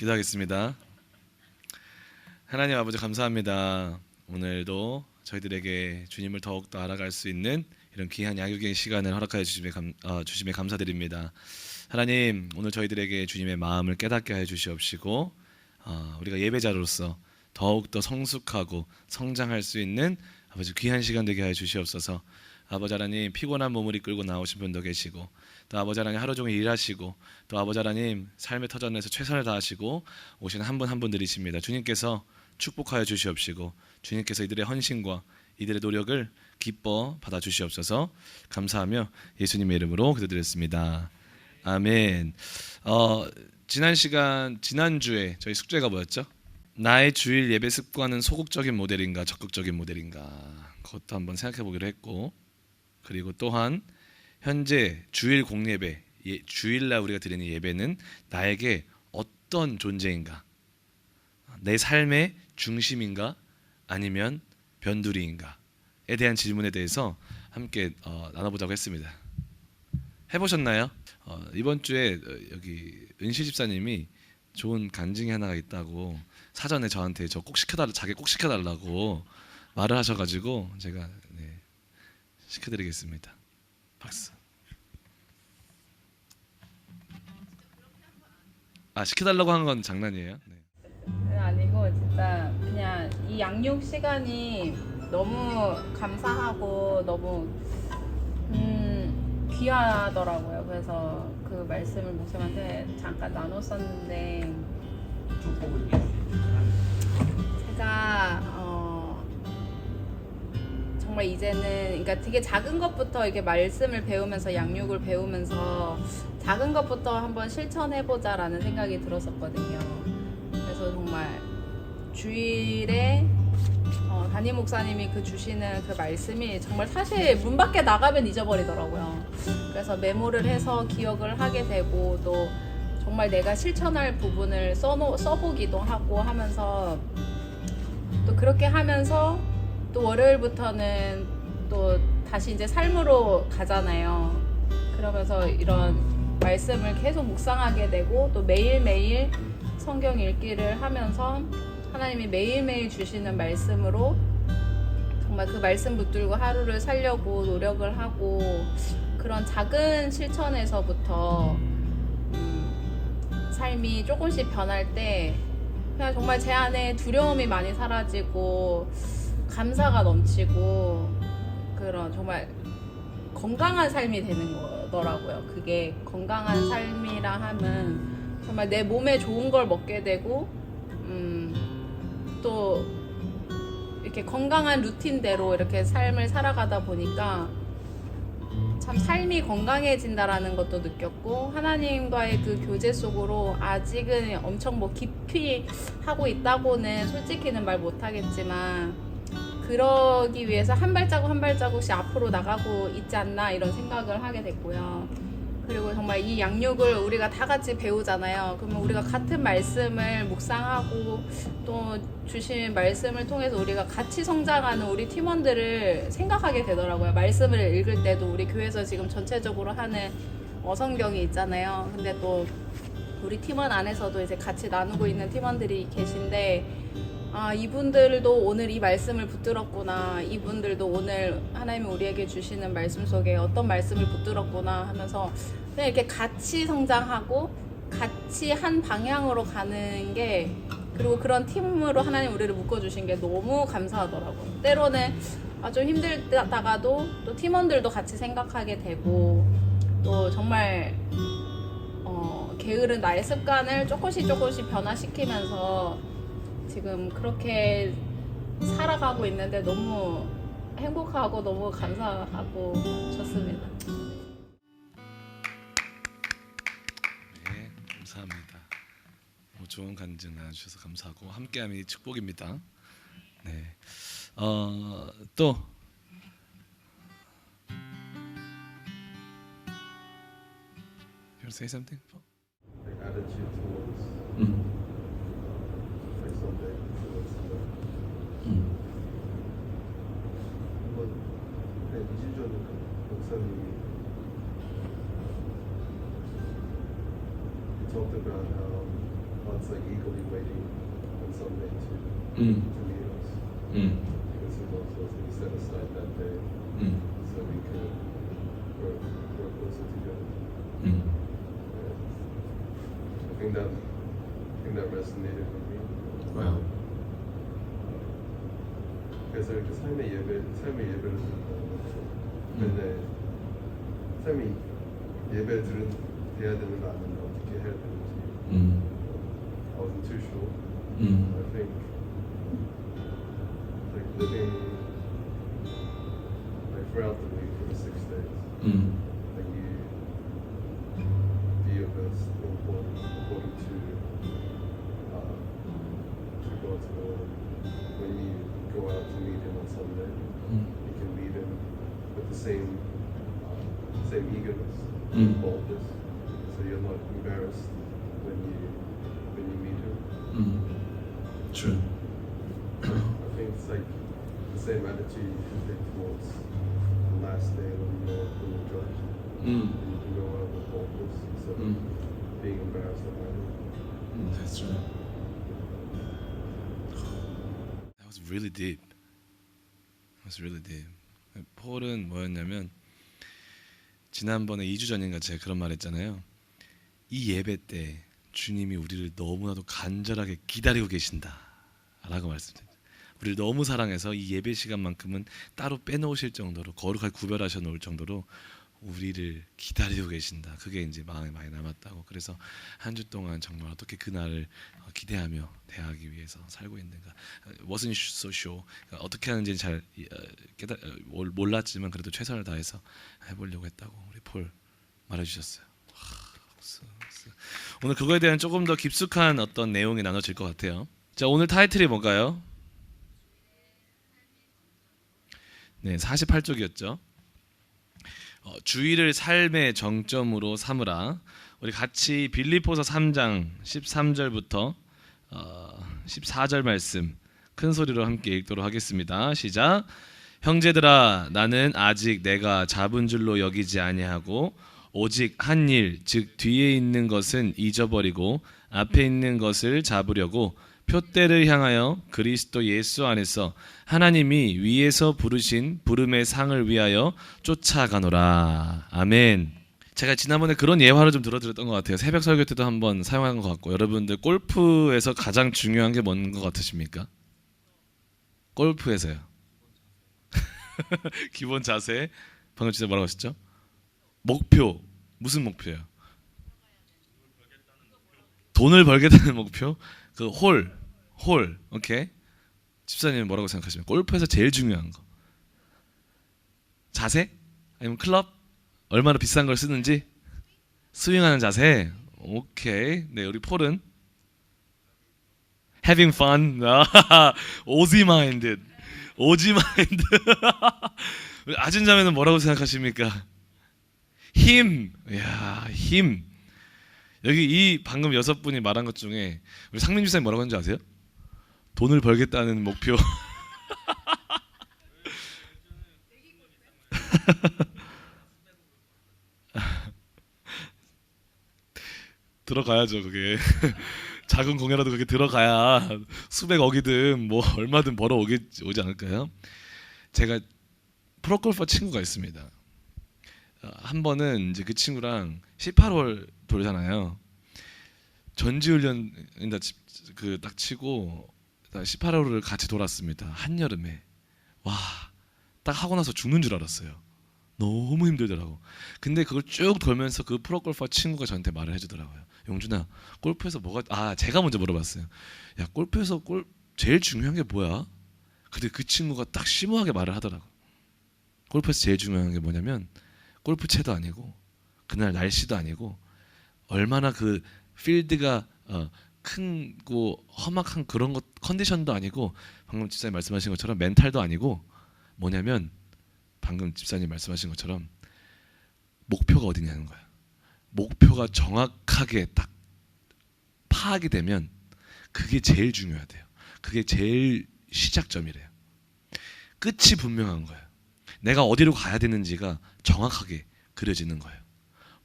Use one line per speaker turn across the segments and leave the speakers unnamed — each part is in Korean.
기도하겠습니다. 하나님 아버지 감사합니다. 오늘도 저희들에게 주님을 더욱더 알아갈 수 있는 이런 귀한 양육의 시간을 허락하여 주심에 감사드립니다. 하나님 오늘 저희들에게 주님의 마음을 깨닫게 해 주시옵시고 우리가 예배자로서 더욱더 성숙하고 성장할 수 있는 아버지 귀한 시간 되게 하여 주시옵소서. 아버지 하나님 피곤한 몸을 이끌고 나오신 분도 계시고 또 아버지 하나님 하루 종일 일하시고 또 아버지 하나님 삶의 터전에서 최선을 다하시고 오시는 한 분 한 분들이십니다. 주님께서 축복하여 주시옵시고 주님께서 이들의 헌신과 이들의 노력을 기뻐 받아 주시옵소서. 감사하며 예수님의 이름으로 기도드렸습니다. 아멘. 지난주에 저희 숙제가 뭐였죠? 나의 주일 예배 습관은 소극적인 모델인가 적극적인 모델인가, 그것도 한번 생각해 보기로 했고, 그리고 또한 현재 주일 공예배, 주일날 우리가 드리는 예배는 나에게 어떤 존재인가, 내 삶의 중심인가 아니면 변두리인가에 대한 질문에 대해서 함께 나눠보자고 했습니다. 해보셨나요? 이번 주에 여기 은실 집사님이 좋은 간증이 하나가 있다고 사전에 저한테 자기 꼭 시켜달라고 말을 하셔가지고 제가 시켜드리겠습니다. 박수. 시켜달라고 한 건 장난이에요? 네.
아니고 진짜 그냥 이 양육 시간이 너무 감사하고 너무 귀하더라고요. 그래서 그 말씀을 목사님한테 잠깐 나눴었는데 제가 정말 이제는 그러니까 되게 작은 것부터 이렇게 말씀을 배우면서 양육을 배우면서 작은 것부터 한번 실천해보자라는 생각이 들었었거든요. 그래서 정말 주일에 담임 목사님이 주시는 그 말씀이 정말 사실 문 밖에 나가면 잊어버리더라고요. 그래서 메모를 해서 기억을 하게 되고 또 정말 내가 실천할 부분을 써보기도 하고 하면서 또 그렇게 하면서 또 월요일부터는 또 다시 이제 삶으로 가잖아요. 그러면서 이런 말씀을 계속 묵상하게 되고 또 매일매일 성경 읽기를 하면서 하나님이 매일매일 주시는 말씀으로 정말 그 말씀 붙들고 하루를 살려고 노력을 하고, 그런 작은 실천에서부터 삶이 조금씩 변할 때 그냥 정말 제 안에 두려움이 많이 사라지고 감사가 넘치고 그런 정말 건강한 삶이 되는 거더라고요. 그게 건강한 삶이라 하면 정말 내 몸에 좋은 걸 먹게 되고 또 이렇게 건강한 루틴대로 이렇게 삶을 살아가다 보니까 참 삶이 건강해진다라는 것도 느꼈고, 하나님과의 그 교제 속으로 아직은 엄청 깊이 하고 있다고는 솔직히는 말 못하겠지만 그러기 위해서 한 발자국 한 발자국씩 앞으로 나가고 있지 않나 이런 생각을 하게 됐고요. 그리고 정말 이 양육을 우리가 다 같이 배우잖아요. 그러면 우리가 같은 말씀을 묵상하고 또 주신 말씀을 통해서 우리가 같이 성장하는 우리 팀원들을 생각하게 되더라고요. 말씀을 읽을 때도 우리 교회에서 지금 전체적으로 하는 성경이 있잖아요. 근데 또 우리 팀원 안에서도 이제 같이 나누고 있는 팀원들이 계신데 이분들도 오늘 이 말씀을 붙들었구나, 이분들도 오늘 하나님이 우리에게 주시는 말씀 속에 어떤 말씀을 붙들었구나 하면서 그냥 이렇게 같이 성장하고 같이 한 방향으로 가는 게, 그리고 그런 팀으로 하나님 우리를 묶어주신 게 너무 감사하더라고요. 때로는 좀 힘들다가도 또 팀원들도 같이 생각하게 되고 또 정말 게으른 나의 습관을 조금씩 변화시키면서 지금 그렇게 살아가고 있는데 너무 행복하고 너무 감사하고 좋습니다.
네, 감사합니다. 좋은 간증 나눠주셔서 감사하고 함께함이 축복입니다. 네, 또 You want to say something?
The attitude towards Sunday, towards Sunday. 한번 2주 전에 목사님이 talked about how it's like eagerly waiting on Sunday to
Mm.
meet us.
Mm.
This is also we set aside that day
Mm.
so we could grow closer together.
Mm.
And I think that resonated with me.
Wow.
그래서 이렇게 삶의 예배를 드린다는 근데 삶이 예배 드려야 되는 거 아닌가 어떻게 해야 되는지
Mm.
I wasn't too sure.
Mm.
I think like living like throughout the week for the 6 days,
Mm.
like you be your best according to God's will. When you go out to meet Him on Sunday,
Mm.
you can meet Him with the same eagerness,
Mm.
boldness, so you're not embarrassed when you meet Him.
Mm. True.
I think it's like the same attitude you can take towards the last day when you're judged.
Mm.
And you can go out with boldness instead of
Mm.
being embarrassed about it.
That's right. That was really deep. That was really deep. 폴은 뭐였냐면 지난번에 2주 전인가 제가 그런 말 했잖아요. 이 예배 때 주님이 우리를 너무나도 간절하게 기다리고 계신다 라고 말씀드렸죠. 우리를 너무 사랑해서 이 예배 시간만큼은 따로 빼놓으실 정도로 거룩하게 구별하셔 놓을 정도로 우리를 기다리고 계신다. 그게 이제 마음에 많이 남았다고. 그래서 한 주 동안 정말 어떻게 그날을 기대하며 대하기 위해서 살고 있는가. wasn't so sure. 어떻게 하는지 잘 몰랐지만 그래도 최선을 다해서 해보려고 했다고 우리 폴 말해주셨어요. 오늘 그거에 대한 조금 더 깊숙한 어떤 내용이 나눠질 것 같아요. 자, 오늘 타이틀이 뭔가요? 네, 48쪽이었죠. 주일을 삶의 정점으로 삼으라. 우리 같이 빌립보서 3장 13절부터 14절 말씀 큰 소리로 함께 읽도록 하겠습니다. 시작. 형제들아, 나는 아직 내가 잡은 줄로 여기지 아니하고 오직 한 일, 즉 뒤에 있는 것은 잊어버리고 앞에 있는 것을 잡으려고 표대를 향하여 그리스도 예수 안에서 하나님이 위에서 부르신 부름의 상을 위하여 쫓아가노라. 아멘. 제가 지난번에 그런 예화를 좀 들어드렸던 것 같아요. 새벽 설교 때도 한번 사용한 것 같고. 여러분들 골프에서 가장 중요한 게 뭔 것 같으십니까? 골프에서요. 기본 자세. 방금 진짜 뭐라고 하셨죠? 목표. 무슨 목표예요? 돈을 벌겠다는 목표? 그 홀. 오케이. 집사님 뭐라고 생각하시면 골프에서 제일 중요한 거. 자세? 아니면 클럽? 얼마나 비싼 걸 쓰는지? 스윙하는 자세? 오케이. 네, 우리 폴은 having fun. 오지-마인드. 우리 아진자매는 뭐라고 생각하십니까? 힘. 이야, 힘. 여기 이 방금 6분이 말한 것 중에 우리 상민 집사님 뭐라고 하는지 아세요? 돈을 벌겠다는 목표. 들어가야죠 그게. 작은 공연라도 그게 들어가야 수백억이든 뭐 얼마든 벌어 오지 않을까요? 제가 프로골퍼 친구가 있습니다. 한 번은 이제 그 친구랑 18홀 돌잖아요. 전지훈련 딱 치고 18홀을 같이 돌았습니다. 한여름에. 와, 딱 하고 나서 죽는 줄 알았어요. 너무 힘들더라고. 근데 그걸 쭉 돌면서 그 프로골퍼 친구가 저한테 말을 해주더라고요. 용준아, 골프에서 제가 먼저 물어봤어요. 야, 골프에서 제일 중요한 게 뭐야? 근데 그 친구가 딱 심오하게 말을 하더라고. 골프에서 제일 중요한 게 뭐냐면 골프채도 아니고 그날 날씨도 아니고 얼마나 그 필드가 큰고 험악한 그런 것 컨디션도 아니고 방금 집사님 말씀하신 것처럼 멘탈도 아니고 뭐냐면 방금 집사님 말씀하신 것처럼 목표가 어디냐는 거야. 목표가 정확하게 딱 파악이 되면 그게 제일 중요하대요. 그게 제일 시작점이래요. 끝이 분명한 거예요. 내가 어디로 가야 되는지가 정확하게 그려지는 거예요.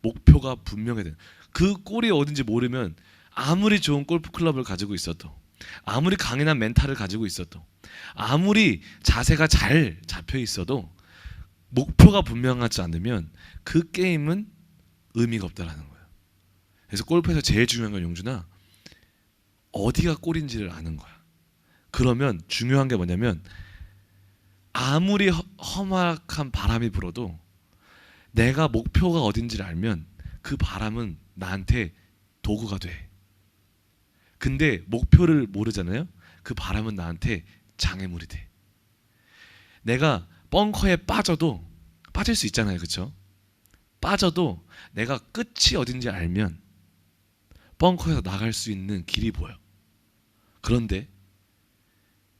목표가 분명해야 돼요. 그 꼴이 어딘지 모르면 아무리 좋은 골프 클럽을 가지고 있어도, 아무리 강인한 멘탈을 가지고 있어도, 아무리 자세가 잘 잡혀 있어도 목표가 분명하지 않으면 그 게임은 의미가 없다라는 거예요. 그래서 골프에서 제일 중요한 건 용준아, 어디가 골인지를 아는 거야. 그러면 중요한 게 뭐냐면 아무리 험악한 바람이 불어도 내가 목표가 어딘지를 알면 그 바람은 나한테 도구가 돼. 근데 목표를 모르잖아요. 그 바람은 나한테 장애물이 돼. 내가 벙커에 빠져도, 빠질 수 있잖아요, 그렇죠? 빠져도 내가 끝이 어딘지 알면 벙커에서 나갈 수 있는 길이 보여. 그런데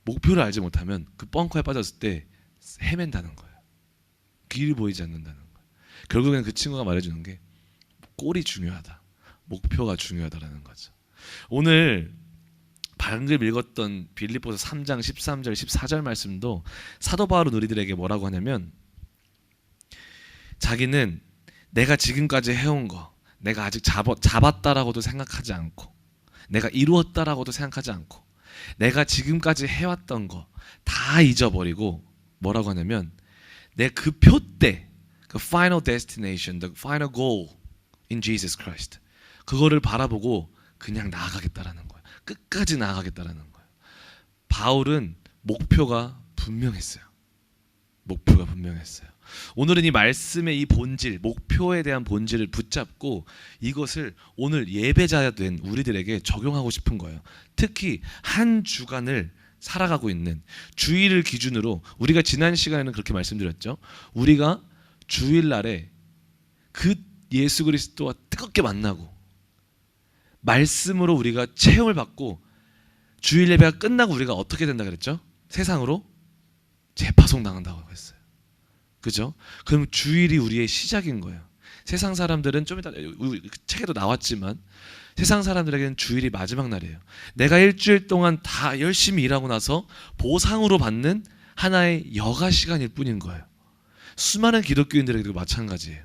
목표를 알지 못하면 그 벙커에 빠졌을 때 헤맨다는 거예요. 길이 보이지 않는다는 거예요. 결국에는 그 친구가 말해주는 게 골이 중요하다, 목표가 중요하다라는 거죠. 오늘 방금 읽었던 빌립보서 3장 13절 14절 말씀도 사도 바울은 우리들에게 뭐라고 하냐면, 자기는 내가 지금까지 해온 거, 내가 아직 잡았다라고도 생각하지 않고, 내가 이루었다라고도 생각하지 않고, 내가 지금까지 해왔던 거 다 잊어버리고 뭐라고 하냐면, 내 그 표대, 그 final destination, the final goal in Jesus Christ, 그거를 바라보고 그냥 나아가겠다라는 거예요. 끝까지 나아가겠다라는 거예요. 바울은 목표가 분명했어요. 목표가 분명했어요. 오늘은 이 말씀의 이 본질, 목표에 대한 본질을 붙잡고 이것을 오늘 예배자 된 우리들에게 적용하고 싶은 거예요. 특히 한 주간을 살아가고 있는 주일을 기준으로, 우리가 지난 시간에는 그렇게 말씀드렸죠. 우리가 주일날에 그 예수 그리스도와 뜨겁게 만나고 말씀으로 우리가 체험을 받고 주일 예배가 끝나고 우리가 어떻게 된다 그랬죠? 세상으로 재파송 당한다고 했어요. 그죠? 그럼 주일이 우리의 시작인 거예요. 세상 사람들은 좀 이따 책에도 나왔지만 세상 사람들에게는 주일이 마지막 날이에요. 내가 일주일 동안 다 열심히 일하고 나서 보상으로 받는 하나의 여가 시간일 뿐인 거예요. 수많은 기독교인들에게도 마찬가지예요.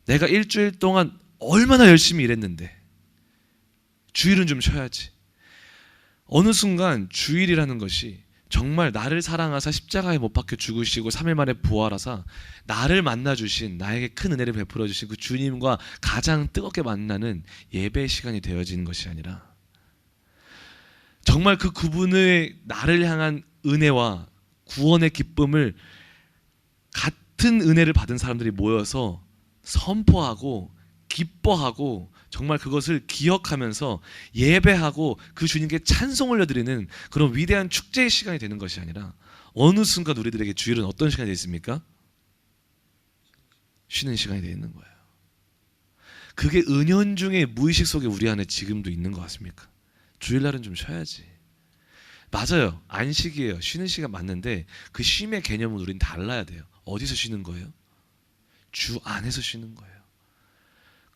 내가 일주일 동안 얼마나 열심히 일했는데 주일은 좀 쉬어야지. 어느 순간 주일이라는 것이 정말 나를 사랑하사 십자가에 못 박혀 죽으시고 3일 만에 부활하사 나를 만나주신, 나에게 큰 은혜를 베풀어 주신 그 주님과 가장 뜨겁게 만나는 예배 시간이 되어지는 것이 아니라, 정말 그 그분의 나를 향한 은혜와 구원의 기쁨을 같은 은혜를 받은 사람들이 모여서 선포하고 기뻐하고 정말 그것을 기억하면서 예배하고 그 주님께 찬송 올려드리는 그런 위대한 축제의 시간이 되는 것이 아니라, 어느 순간 우리들에게 주일은 어떤 시간이 되어 있습니까? 쉬는 시간이 되어 있는 거예요. 그게 은연중에 무의식 속에 우리 안에 지금도 있는 것 같습니까? 주일날은 좀 쉬어야지. 맞아요, 안식이에요. 쉬는 시간 맞는데 그 쉼의 개념은 우린 달라야 돼요. 어디서 쉬는 거예요? 주 안에서 쉬는 거예요.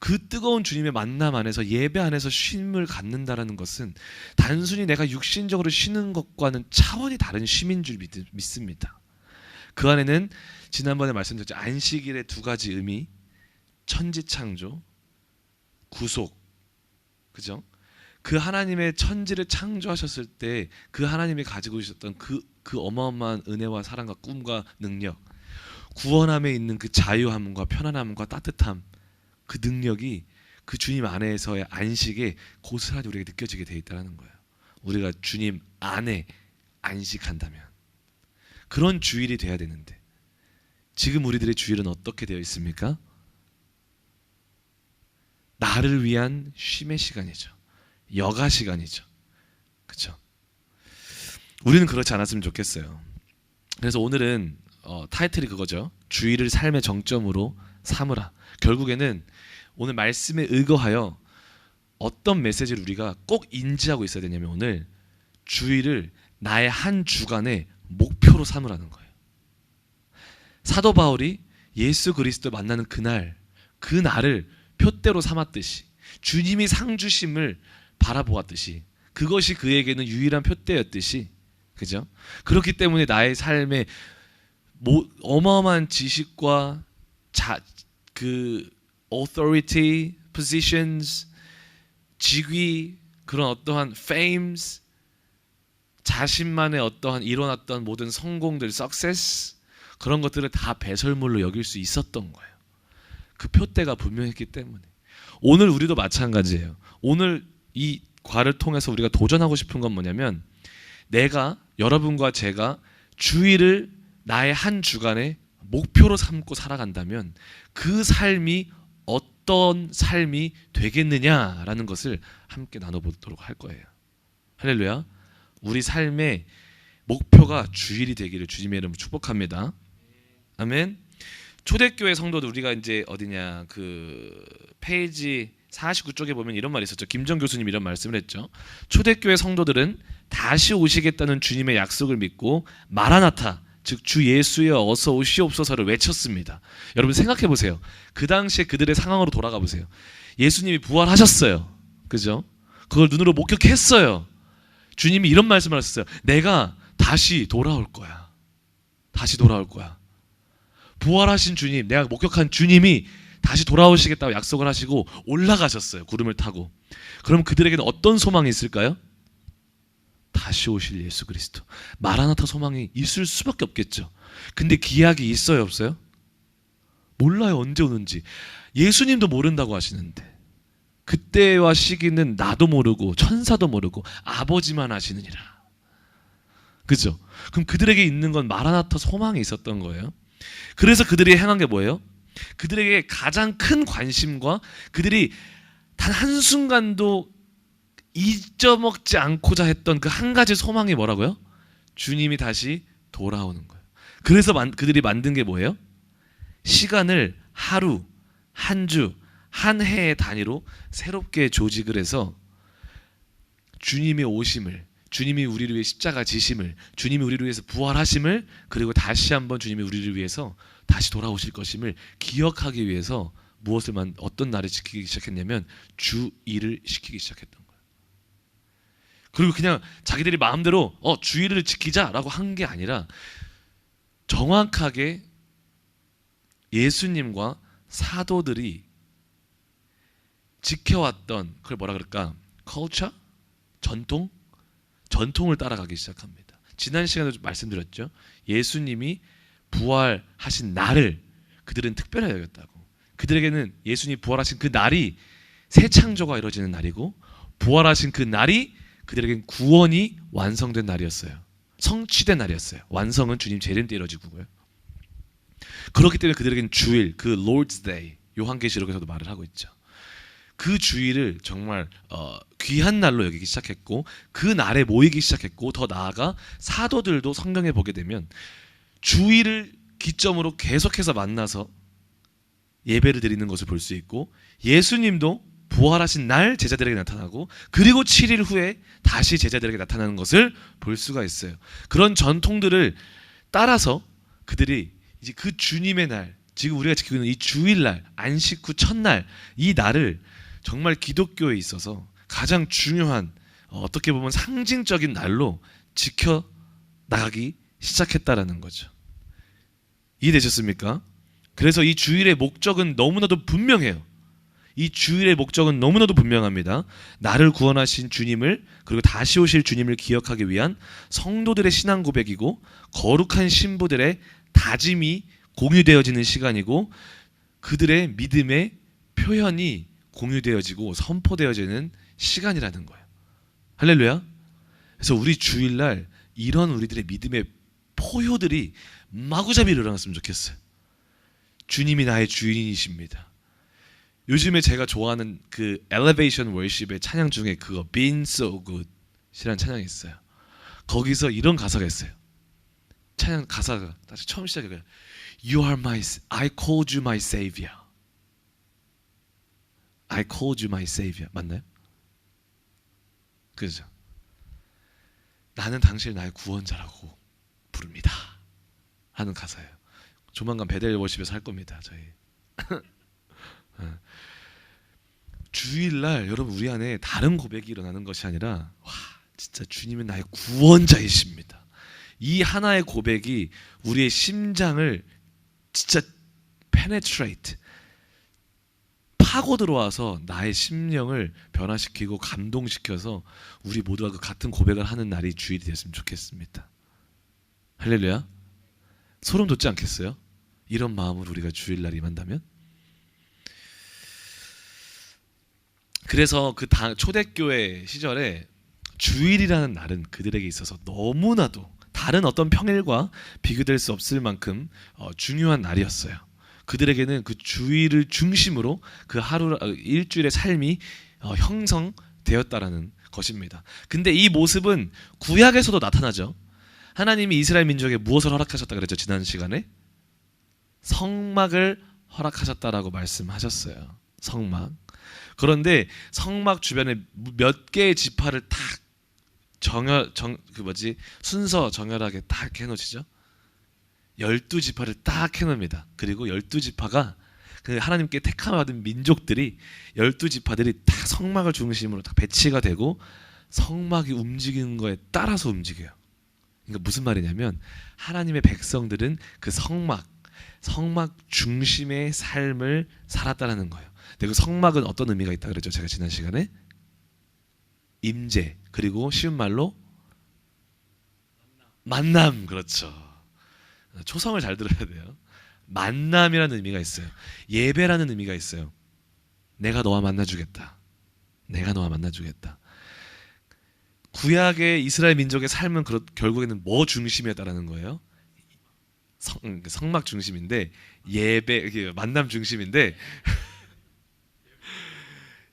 그 뜨거운 주님의 만남 안에서, 예배 안에서 쉼을 갖는다라는 것은 단순히 내가 육신적으로 쉬는 것과는 차원이 다른 쉼인 줄 믿습니다. 그 안에는 지난번에 말씀드렸죠. 안식일의 두 가지 의미, 천지창조, 구속, 그죠? 그 하나님의 천지를 창조하셨을 때 그 하나님이 가지고 계셨던 그 어마어마한 은혜와 사랑과 꿈과 능력, 구원함에 있는 그 자유함과 편안함과 따뜻함, 그 능력이 그 주님 안에서의 안식에 고스란히 우리에게 느껴지게 되어 있다는 거예요. 우리가 주님 안에 안식한다면 그런 주일이 돼야 되는데, 지금 우리들의 주일은 어떻게 되어 있습니까? 나를 위한 쉼의 시간이죠. 여가 시간이죠. 그렇죠? 우리는 그렇지 않았으면 좋겠어요. 그래서 오늘은 타이틀이 그거죠. 주일을 삶의 정점으로 삼으라. 결국에는 오늘 말씀에 의거하여 어떤 메시지를 우리가 꼭 인지하고 있어야 되냐면, 오늘 주일을 나의 한 주간의 목표로 삼으라는 거예요. 사도 바울이 예수 그리스도 만나는 그날, 그 날을 표대로 삼았듯이, 주님이 상 주심을 바라보았듯이, 그것이 그에게는 유일한 표대였듯이, 그죠? 그렇기 때문에 나의 삶에 어마어마한 지식과 그 authority, positions, 직위, 그런 어떠한 fames, 자신만의 어떠한 일어났던 모든 성공들, success, 그런 것들을 다 배설물로 여길 수 있었던 거예요. 그 표대가 분명했기 때문에. 오늘 우리도 마찬가지예요. 오늘 이 과를 통해서 우리가 도전하고 싶은 건 뭐냐면, 내가, 여러분과 제가 주일을 나의 한 주간의 목표로 삼고 살아간다면 그 삶이 어떤 삶이 되겠느냐라는 것을 함께 나눠보도록 할 거예요. 할렐루야. 우리 삶의 목표가 주일이 되기를 주님의 이름으로 축복합니다. 아멘. 초대교회 성도들, 우리가 이제 어디냐, 그 페이지 49쪽에 보면 이런 말이 있었죠. 김정 교수님 이런 말씀을 했죠. 초대교회 성도들은 다시 오시겠다는 주님의 약속을 믿고 마라나타, 즉 주 예수여 어서 오시옵소서를 외쳤습니다. 여러분 생각해 보세요. 그 당시에 그들의 상황으로 돌아가 보세요. 예수님이 부활하셨어요. 그죠? 그걸 눈으로 목격했어요. 주님이 이런 말씀을 하셨어요. 내가 다시 돌아올 거야. 다시 돌아올 거야. 부활하신 주님, 내가 목격한 주님이 다시 돌아오시겠다고 약속을 하시고 올라가셨어요. 구름을 타고. 그럼 그들에게는 어떤 소망이 있을까요? 다시 오실 예수 그리스도. 마라나타 소망이 있을 수밖에 없겠죠. 근데 기약이 있어요, 없어요? 몰라요, 언제 오는지. 예수님도 모른다고 하시는데, 그때와 시기는 나도 모르고 천사도 모르고 아버지만 아시느니라. 그죠? 그럼 그들에게 있는 건 마라나타 소망이 있었던 거예요. 그래서 그들이 행한 게 뭐예요? 그들에게 가장 큰 관심과 그들이 단 한순간도 잊어먹지 않고자 했던 그 한 가지 소망이 뭐라고요? 주님이 다시 돌아오는 거예요. 그래서 그들이 만든 게 뭐예요? 시간을 하루, 한 주, 한 해의 단위로 새롭게 조직을 해서 주님의 오심을, 주님이 우리를 위해 십자가 지심을, 주님이 우리를 위해서 부활하심을, 그리고 다시 한번 주님이 우리를 위해서 다시 돌아오실 것임을 기억하기 위해서 어떤 날을 지키기 시작했냐면 주일을 시키기 시작했던 거예요. 그리고 그냥 자기들이 마음대로 주일을 지키자라고 한 게 아니라 정확하게 예수님과 사도들이 지켜왔던, 그걸 뭐라 그럴까? culture? 전통을 따라가기 시작합니다. 지난 시간에도 말씀드렸죠. 예수님이 부활하신 날을 그들은 특별히 여겼다고. 그들에게는 예수님이 부활하신 그 날이 새 창조가 이루어지는 날이고, 부활하신 그 날이 그들에겐 구원이 완성된 날이었어요. 성취된 날이었어요. 완성은 주님 재림 때 이루어지고요. 그렇기 때문에 그들에겐 주일, 그 Lord's Day, 요한계시록에서도 말을 하고 있죠. 그 주일을 정말 귀한 날로 여기기 시작했고, 그 날에 모이기 시작했고, 더 나아가 사도들도 성경에 보게 되면 주일을 기점으로 계속해서 만나서 예배를 드리는 것을 볼 수 있고, 예수님도 부활하신 날 제자들에게 나타나고, 그리고 7일 후에 다시 제자들에게 나타나는 것을 볼 수가 있어요. 그런 전통들을 따라서 그들이 이제 그 주님의 날, 지금 우리가 지키고 있는 이 주일날, 안식 후 첫날, 이 날을 정말 기독교에 있어서 가장 중요한, 어떻게 보면 상징적인 날로 지켜나가기 시작했다라는 거죠. 이해되셨습니까? 그래서 이 주일의 목적은 너무나도 분명해요. 이 주일의 목적은 너무나도 분명합니다. 나를 구원하신 주님을, 그리고 다시 오실 주님을 기억하기 위한 성도들의 신앙 고백이고, 거룩한 신부들의 다짐이 공유되어지는 시간이고, 그들의 믿음의 표현이 공유되어지고 선포되어지는 시간이라는 거예요. 할렐루야. 그래서 우리 주일날 이런 우리들의 믿음의 포효들이 마구잡이로 일어났으면 좋겠어요. 주님이 나의 주인이십니다. 요즘에 제가 좋아하는 그 엘리베이션 월십의 찬양 중에 그거 Been So Good 이라는 찬양이 있어요. 거기서 이런 가사가 있어요. 찬양 가사가 다시 처음 시작해요. I called you my savior. I called you my savior. 맞나요? 그죠? 나는 당신을 나의 구원자라고 부릅니다 하는 가사예요. 조만간 베델 워십에서 할 겁니다. 저희 주일날 여러분 우리 안에 다른 고백이 일어나는 것이 아니라, 와 진짜 주님은 나의 구원자이십니다, 이 하나의 고백이 우리의 심장을 진짜 penetrate, 파고 들어와서 나의 심령을 변화시키고 감동시켜서 우리 모두가 그 같은 고백을 하는 날이 주일이 됐으면 좋겠습니다. 할렐루야. 소름 돋지 않겠어요? 이런 마음으로 우리가 주일날 임한다면? 그래서 그 초대교회 시절에 주일이라는 날은 그들에게 있어서 너무나도 다른 어떤 평일과 비교될 수 없을 만큼 중요한 날이었어요. 그들에게는 그 주일을 중심으로 그 하루 일주일의 삶이 형성되었다라는 것입니다. 근데 이 모습은 구약에서도 나타나죠. 하나님이 이스라엘 민족에 무엇을 허락하셨다 그랬죠? 지난 시간에 성막을 허락하셨다라고 말씀하셨어요. 성막. 그런데 성막 주변에 몇 개의 지파를 딱 순서 정열하게 딱 해놓으시죠. 12지파를 딱 해놓습니다. 그리고 12지파가 그 하나님께 택함받은 민족들이 12지파들이 딱 성막을 중심으로 딱 배치가 되고 성막이 움직이는 거에 따라서 움직여요. 그러니까 무슨 말이냐면 하나님의 백성들은 그 성막 중심의 삶을 살았다는 거예요. 근데 그 성막은 어떤 의미가 있다 그랬죠? 제가 지난 시간에 임재, 그리고 쉬운 말로 만남. 그렇죠. 초성을 잘 들어야 돼요. 만남이라는 의미가 있어요. 예배라는 의미가 있어요. 내가 너와 만나주겠다. 내가 너와 만나주겠다. 구약의 이스라엘 민족의 삶은 결국에는 뭐 중심이었다라는 거예요? 성막 중심인데 예배, 만남 중심인데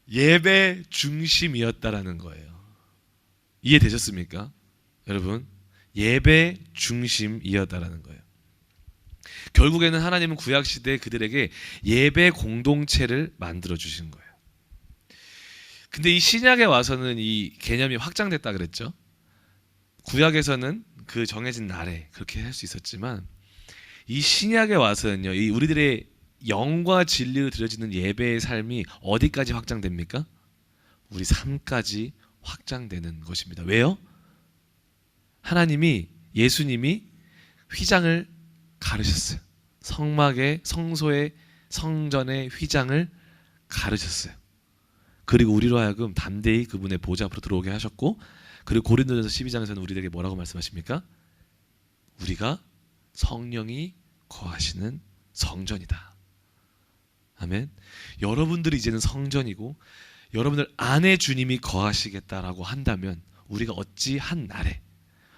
예배 중심이었다라는 거예요. 이해되셨습니까? 여러분, 예배 중심이었다라는 거예요. 결국에는 하나님은 구약 시대에 그들에게 예배 공동체를 만들어 주신 거예요. 근데 이 신약에 와서는 이 개념이 확장됐다 그랬죠. 구약에서는 그 정해진 날에 그렇게 할 수 있었지만 이 신약에 와서는요, 이 우리들의 영과 진리로 드려지는 예배의 삶이 어디까지 확장됩니까? 우리 삶까지 확장되는 것입니다. 왜요? 하나님이, 예수님이 휘장을 가르셨어요. 성막의, 성소의, 성전의 휘장을 가르셨어요. 그리고 우리로 하여금 담대히 그분의 보좌 앞으로 들어오게 하셨고, 그리고 고린도전서 12장에서는 우리에게 뭐라고 말씀하십니까? 우리가 성령이 거하시는 성전이다. 아멘. 여러분들이 이제는 성전이고 여러분들 안에 주님이 거하시겠다라고 한다면 우리가 어찌 한 날에,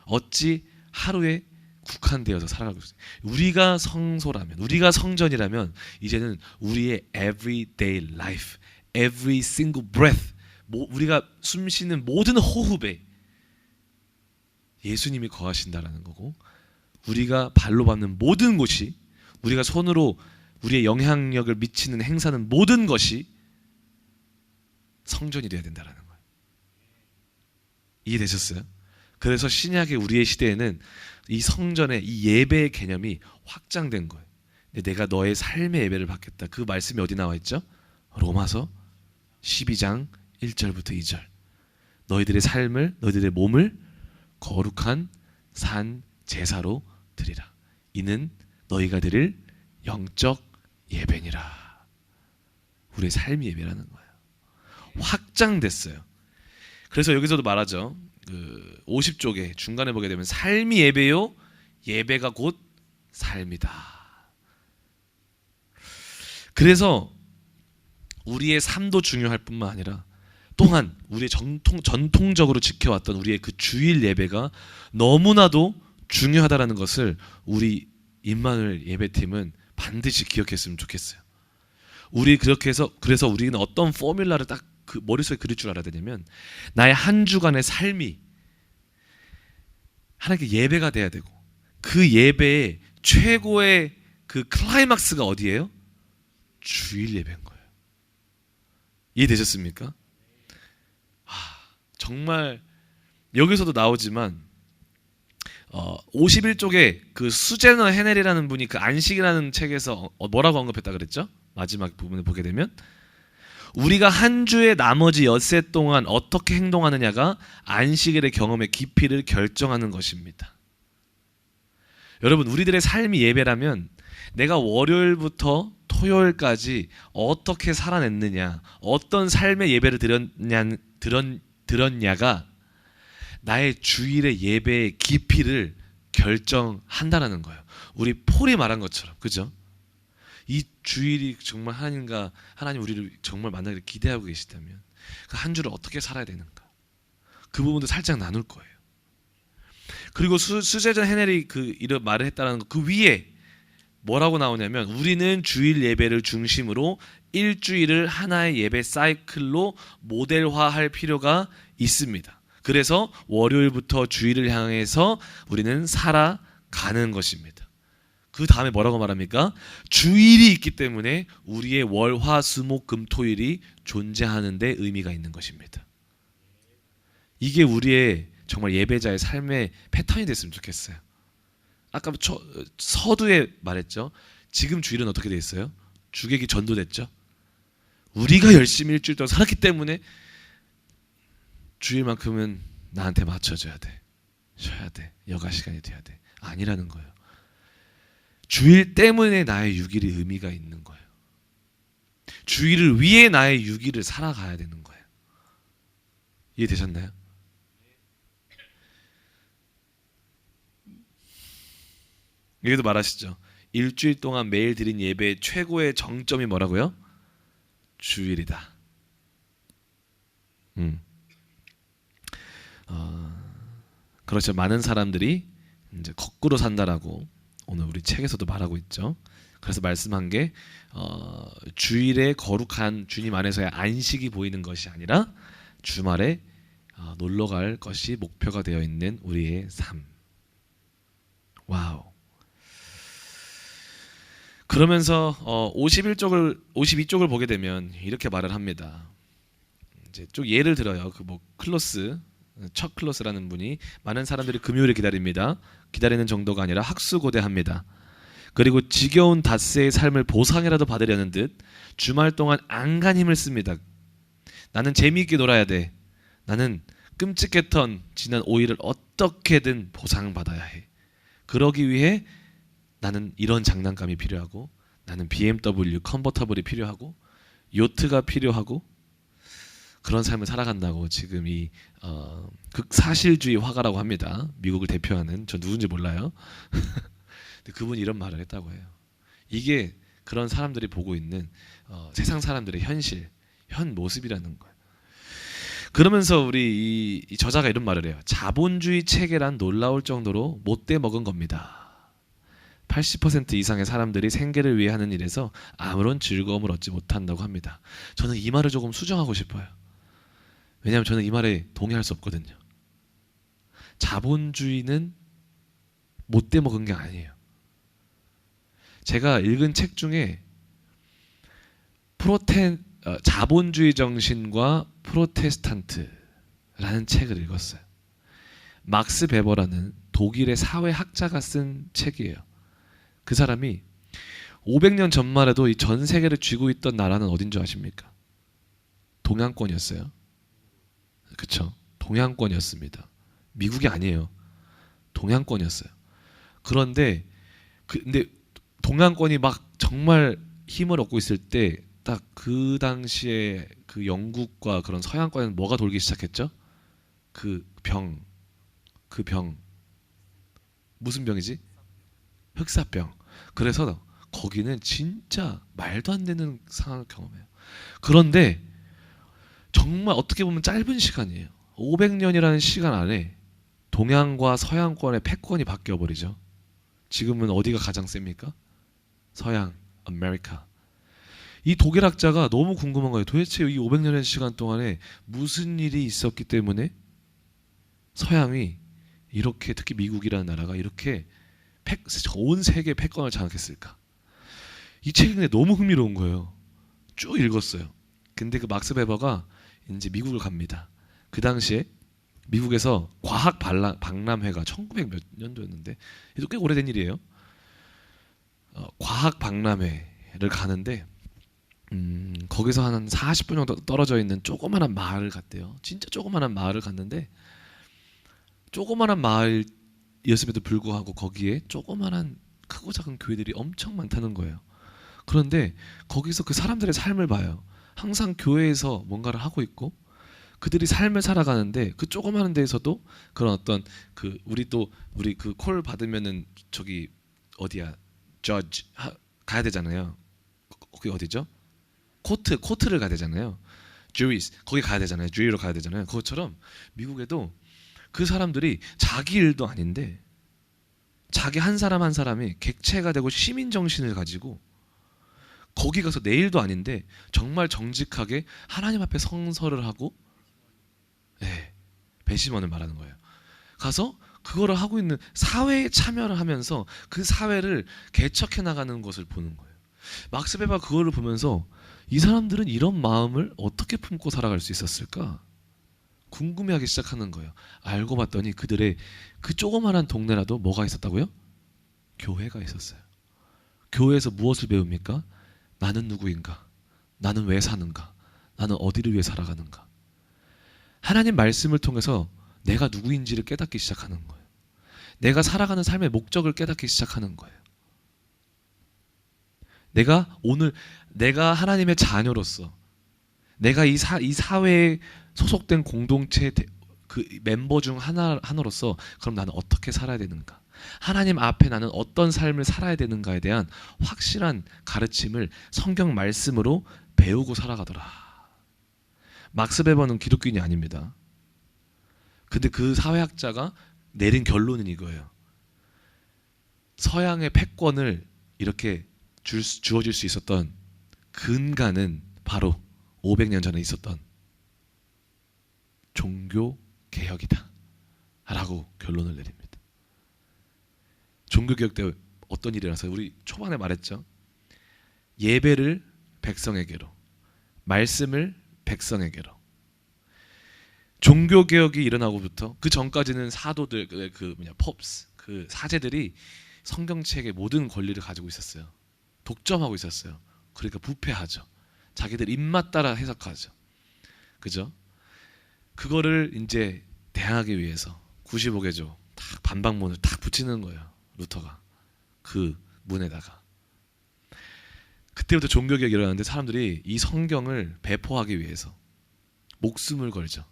어찌 하루에 국한되어서 살아가고 있어요. 우리가 성소라면, 우리가 성전이라면 이제는 우리의 everyday life, every single breath, 우리가 숨쉬는 모든 호흡에 예수님이 거하신다라는 거고, 우리가 발로 밟는 모든 곳이, 우리가 손으로 우리의 영향력을 미치는 행사는 모든 것이 성전이 되어야 된다라는 거예요. 이해되셨어요? 그래서 신약의 우리의 시대에는 이 성전의 이 예배의 개념이 확장된 거예요. 내가 너의 삶의 예배를 받겠다. 그 말씀이 어디 나와 있죠? 로마서 12장 1절부터 2절. 너희들의 삶을, 너희들의 몸을 거룩한 산 제사로 드리라. 이는 너희가 드릴 영적 예배니라. 우리의 삶이 예배라는 거예요. 확장됐어요. 그래서 여기서도 말하죠. 그 50쪽에 중간에 보게 되면 삶이 예배요, 예배가 곧 삶이다. 그래서 우리의 삶도 중요할 뿐만 아니라 또한 우리의 전통적으로 지켜왔던 우리의 그 주일 예배가 너무나도 중요하다라는 것을 우리 임마누엘 예배팀은 반드시 기억했으면 좋겠어요. 우리 그렇게 해서, 그래서 우리는 어떤 포뮬라를 딱 그 머릿속에 그릴 줄 알아야 되냐면, 나의 한 주간의 삶이 하나님께 예배가 돼야 되고, 그 예배의 최고의 그 클라이막스가 어디예요? 주일 예배인 거예요. 이해되셨습니까? 정말 여기서도 나오지만 51쪽에 그 수제너 헤넬이라는 분이 그 안식이라는 책에서 뭐라고 언급했다 그랬죠? 마지막 부분을 보게 되면 우리가 한 주의 나머지 엿새 동안 어떻게 행동하느냐가 안식일의 경험의 깊이를 결정하는 것입니다. 여러분, 우리들의 삶이 예배라면 내가 월요일부터 토요일까지 어떻게 살아냈느냐, 어떤 삶의 예배를 드렸냐가 나의 주일의 예배의 깊이를 결정한다라는 거예요. 우리 폴이 말한 것처럼, 그죠? 이 주일이 정말 하나님 우리를 정말 만나기를 기대하고 계시다면 그 한 주를 어떻게 살아야 되는가, 그 부분도 살짝 나눌 거예요. 그리고 수제전 헤넬이 이런 말을 했다는 거, 그 위에 뭐라고 나오냐면 우리는 주일 예배를 중심으로 일주일을 하나의 예배 사이클로 모델화할 필요가 있습니다. 그래서 월요일부터 주일을 향해서 우리는 살아가는 것입니다. 그 다음에 뭐라고 말합니까? 주일이 있기 때문에 우리의 월, 화, 수, 목, 금, 토일이 존재하는 데 의미가 있는 것입니다. 이게 우리의 정말 예배자의 삶의 패턴이 됐으면 좋겠어요. 아까 서두에 말했죠. 지금 주일은 어떻게 돼 있어요? 주객이 전도됐죠. 우리가 열심히 일주일 동안 살았기 때문에 주일만큼은 나한테 맞춰줘야 돼. 쉬어야 돼. 여가 시간이 돼야 돼. 아니라는 거예요. 주일 때문에 나의 6일이 의미가 있는 거예요. 주일을 위해 나의 6일을 살아가야 되는 거예요. 이해되셨나요? 여기도 말하시죠. 일주일 동안 매일 드린 예배의 최고의 정점이 뭐라고요? 주일이다. 그렇죠. 많은 사람들이 이제 거꾸로 산다라고 오늘 우리 책에서도 말하고 있죠. 그래서 말씀한 게 주일에 거룩한 주님 안에서의 안식이 보이는 것이 아니라 주말에 놀러 갈 것이 목표가 되어 있는 우리의 삶. 와우. 그러면서 52쪽을 보게 되면 이렇게 말을 합니다. 이제 쭉 예를 들어요. 척 클로스라는 분이 많은 사람들이 금요일을 기다립니다. 기다리는 정도가 아니라 학수고대합니다. 그리고 지겨운 닷새의 삶을 보상이라도 받으려는 듯 주말 동안 안간 힘을 씁니다. 나는 재미있게 놀아야 돼. 나는 끔찍했던 지난 5일을 어떻게든 보상받아야 해. 그러기 위해 나는 이런 장난감이 필요하고, 나는 BMW 컨버터블이 필요하고, 요트가 필요하고, 그런 삶을 살아간다고 지금 이 극사실주의 화가라고 합니다. 미국을 대표하는, 저 누군지 몰라요. 근데 그분이 이런 말을 했다고 해요. 이게 그런 사람들이 보고 있는 세상 사람들의 현 모습이라는 거예요. 그러면서 우리 이 저자가 이런 말을 해요. 자본주의 체계란 놀라울 정도로 못돼 먹은 겁니다. 80% 이상의 사람들이 생계를 위해 하는 일에서 아무런 즐거움을 얻지 못한다고 합니다. 저는 이 말을 조금 수정하고 싶어요. 왜냐하면 저는 이 말에 동의할 수 없거든요. 자본주의는 못돼 먹은 게 아니에요. 제가 읽은 책 중에 자본주의 정신과 프로테스탄트라는 책을 읽었어요. 막스 베버라는 독일의 사회학자가 쓴 책이에요. 그 사람이 500년 전만 해도 이 전 세계를 쥐고 있던 나라는 어딘 줄 아십니까? 동양권이었어요. 그렇죠? 동양권이었습니다. 미국이 아니에요. 동양권이었어요. 근데 동양권이 막 정말 힘을 얻고 있을 때 딱 그 당시에 그 영국과 그런 서양권에는 뭐가 돌기 시작했죠? 그 병. 무슨 병이지? 흑사병. 그래서 거기는 진짜 말도 안 되는 상황을 경험해요. 그런데 정말 어떻게 보면 짧은 시간이에요. 500년이라는 시간 안에 동양과 서양권의 패권이 바뀌어버리죠. 지금은 어디가 가장 셉니까? 서양, 아메리카. 이 독일학자가 너무 궁금한 거예요. 도대체 이 500년의 시간 동안에 무슨 일이 있었기 때문에 서양이 이렇게, 특히 미국이라는 나라가 이렇게 온 세계 패권을 장악했을까? 이 책이 근데 너무 흥미로운 거예요. 쭉 읽었어요. 근데 그 막스 베버가 이제 미국을 갑니다. 그 당시에 미국에서 과학 박람회가 1900 몇 년도였는데, 이도 꽤 오래된 일이에요. 과학 박람회를 가는데 거기서 한 40분 정도 떨어져 있는 조그마한 마을을 갔대요. 진짜 조그마한 마을을 갔는데, 조그마한 마을이었음에도 불구하고 거기에 조그마한 크고 작은 교회들이 엄청 많다는 거예요. 그런데 거기서 그 사람들의 삶을 봐요. 항상 교회에서 뭔가를 하고 있고 그들이 삶을 살아가는데 그 조그마한 데에서도 그런 어떤 그 우리 그 콜 받으면은 저기 어디야 저지 가야 되잖아요. 거기 어디죠? 코트를 가야 되잖아요. 주리스 거기 가야 되잖아요. 주리로 가야 되잖아요. 그것처럼 미국에도 그 사람들이 자기 일도 아닌데 자기 한 사람 한 사람이 객체가 되고 시민 정신을 가지고 거기 가서 내 일도 아닌데 정말 정직하게 하나님 앞에 성설을 하고 배심원을 말하는 거예요. 가서 그거를 하고 있는 사회에 참여를 하면서 그 사회를 개척해 나가는 것을 보는 거예요. 막스 베버가 그거를 보면서 이 사람들은 이런 마음을 어떻게 품고 살아갈 수 있었을까? 궁금해하기 시작하는 거예요. 알고 봤더니 그들의 그 조그마한 동네라도 뭐가 있었다고요? 교회가 있었어요. 교회에서 무엇을 배웁니까? 나는 누구인가? 나는 왜 사는가? 나는 어디를 위해 살아가는가? 하나님 말씀을 통해서 내가 누구인지를 깨닫기 시작하는 거예요. 내가 살아가는 삶의 목적을 깨닫기 시작하는 거예요. 내가 하나님의 자녀로서 내가 이 사회에 소속된 공동체 그 멤버 중 하나로서 그럼 나는 어떻게 살아야 되는가? 하나님 앞에 나는 어떤 삶을 살아야 되는가에 대한 확실한 가르침을 성경 말씀으로 배우고 살아가더라. 막스 베버는 기독교인이 아닙니다. 근데 그 사회학자가 내린 결론은 이거예요. 서양의 패권을 이렇게 주어질 수 있었던 근간은 바로 500년 전에 있었던 종교 개혁이다 라고 결론을 내립니다. 종교 개혁 때 어떤 일이 일어나서 우리 초반에 말했죠. 예배를 백성에게로, 말씀을 백성에게로. 종교 개혁이 일어나고부터 그 전까지는 사도들 popes 그 사제들이 성경책의 모든 권리를 가지고 있었어요. 독점하고 있었어요. 그러니까 부패하죠. 자기들 입맛 따라 해석하죠. 그죠? 그거를 이제 대항하기 위해서 95개조 딱 반박문을 딱 붙이는 거예요. 루터가 그 문에다가. 그때부터 종교개혁이 일어나는데 사람들이 이 성경을 배포하기 위해서 목숨을 걸죠.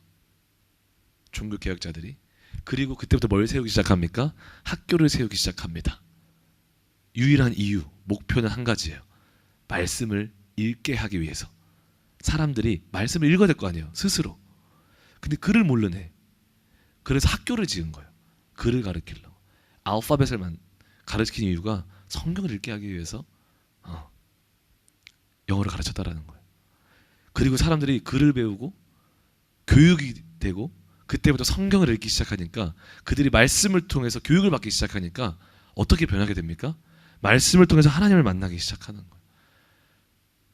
종교개혁자들이. 그리고 그때부터 뭘 세우기 시작합니까? 학교를 세우기 시작합니다. 유일한 이유, 목표는 한 가지예요. 말씀을 읽게 하기 위해서. 사람들이 말씀을 읽어야 될 거 아니에요. 스스로. 근데 글을 모르네. 그래서 학교를 지은 거예요. 글을 가르치려고. 알파벳을 가르치는 이유가 성경을 읽게 하기 위해서 영어를 가르쳤다라는 거예요. 그리고 사람들이 글을 배우고 교육이 되고 그때부터 성경을 읽기 시작하니까 그들이 말씀을 통해서 교육을 받기 시작하니까 어떻게 변하게 됩니까? 말씀을 통해서 하나님을 만나기 시작하는 거예요.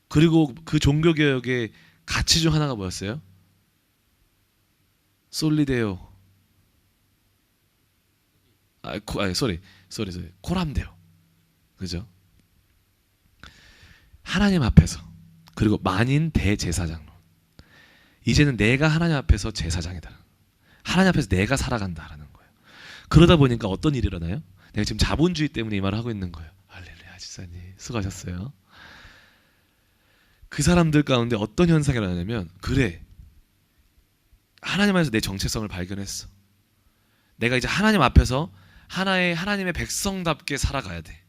그리고 그 종교개혁의 가치 중 하나가 뭐였어요? 솔리데오 코람데오. 그죠? 하나님 앞에서 그리고 만인 대제사장론. 이제는 내가 하나님 앞에서 제사장이다. 하나님 앞에서 내가 살아간다라는 거예요. 그러다 보니까 어떤 일이 일어나요? 내가 지금 자본주의 때문에 이 말을 하고 있는 거예요. 할렐루야 집사님 수고하셨어요. 그 사람들 가운데 어떤 현상이 일어나냐면 그래 하나님 안에서 내 정체성을 발견했어. 내가 이제 하나님 앞에서 하나님의 백성답게 살아가야 돼.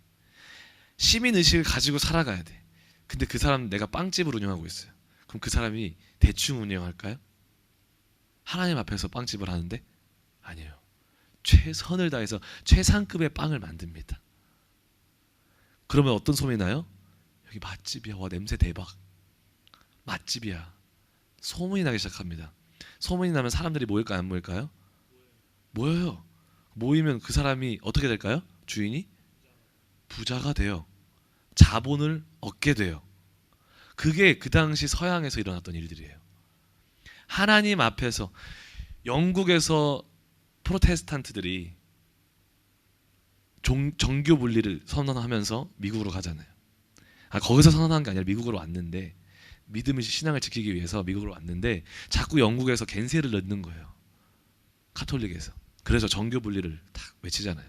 시민의식을 가지고 살아가야 돼. 근데 그 사람 내가 빵집을 운영하고 있어요. 그럼 그 사람이 대충 운영할까요? 하나님 앞에서 빵집을 하는데? 아니에요. 최선을 다해서 최상급의 빵을 만듭니다. 그러면 어떤 소문이 나요? 여기 맛집이야. 와 냄새 대박. 맛집이야. 소문이 나기 시작합니다. 소문이 나면 사람들이 모일까요? 안 모일까요? 모여요. 모이면 그 사람이 어떻게 될까요? 주인이 부자가 돼요. 자본을 얻게 돼요. 그게 그 당시 서양에서 일어났던 일들이에요. 하나님 앞에서 영국에서 프로테스탄트들이 정교 분리를 선언하면서 미국으로 가잖아요. 거기서 선언한 게 아니라 미국으로 왔는데 믿음의 신앙을 지키기 위해서 미국으로 왔는데 자꾸 영국에서 겐세를 넣는 거예요. 카톨릭에서. 그래서 정교 분리를 딱 외치잖아요.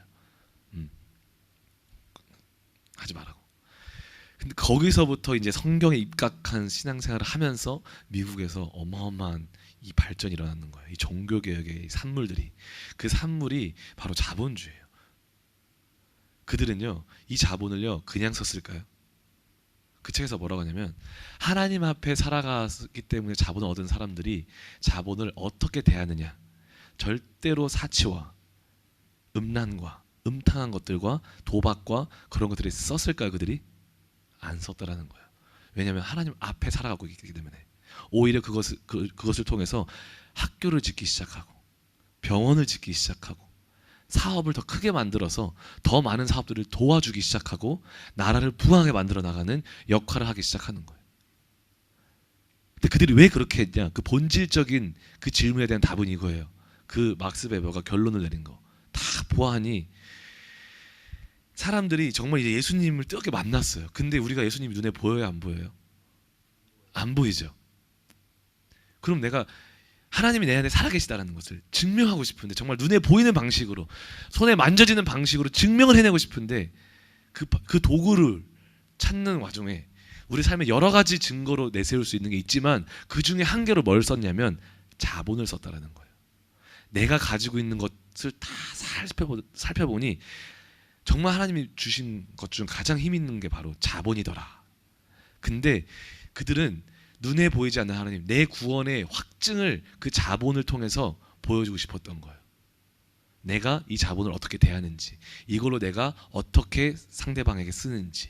하지 말라고. 근데 거기서부터 이제 성경에 입각한 신앙생활을 하면서 미국에서 어마어마한 이 발전이 일어나는 거예요. 이 종교 개혁의 이 산물들이, 그 산물이 바로 자본주의예요. 그들은요 이 자본을요 그냥 썼을까요? 그 책에서 뭐라고 하냐면 하나님 앞에 살아갔기 때문에 자본을 얻은 사람들이 자본을 어떻게 대하느냐, 절대로 사치와 음란과 음탕한 것들과 도박과 그런 것들이 썼을까요? 그들이 안 썼다라는 거예요. 왜냐하면 하나님 앞에 살아가고 있기 때문에. 오히려 그것을 통해서 학교를 짓기 시작하고 병원을 짓기 시작하고 사업을 더 크게 만들어서 더 많은 사업들을 도와주기 시작하고 나라를 부강하게 만들어 나가는 역할을 하기 시작하는 거예요. 근데 그들이 왜 그렇게 했냐? 그 본질적인 그 질문에 대한 답은 이거예요. 그 막스 베버가 결론을 내린 거 다 보아하니 사람들이 정말 이제 예수님을 뜨겁게 만났어요. 근데 우리가 예수님이 눈에 보여요, 안 보여요? 안 보이죠. 그럼 내가 하나님이 내 안에 살아계시다라는 것을 증명하고 싶은데, 정말 눈에 보이는 방식으로, 손에 만져지는 방식으로 증명을 해내고 싶은데 그 도구를 찾는 와중에 우리 삶에 여러 가지 증거로 내세울 수 있는 게 있지만 그 중에 한 개로 뭘 썼냐면 자본을 썼다라는 거예요. 내가 가지고 있는 것을 다 살펴보니 정말 하나님이 주신 것 중 가장 힘 있는 게 바로 자본이더라. 근데 그들은 눈에 보이지 않는 하나님, 내 구원의 확증을 그 자본을 통해서 보여주고 싶었던 거예요. 내가 이 자본을 어떻게 대하는지, 이걸로 내가 어떻게 상대방에게 쓰는지,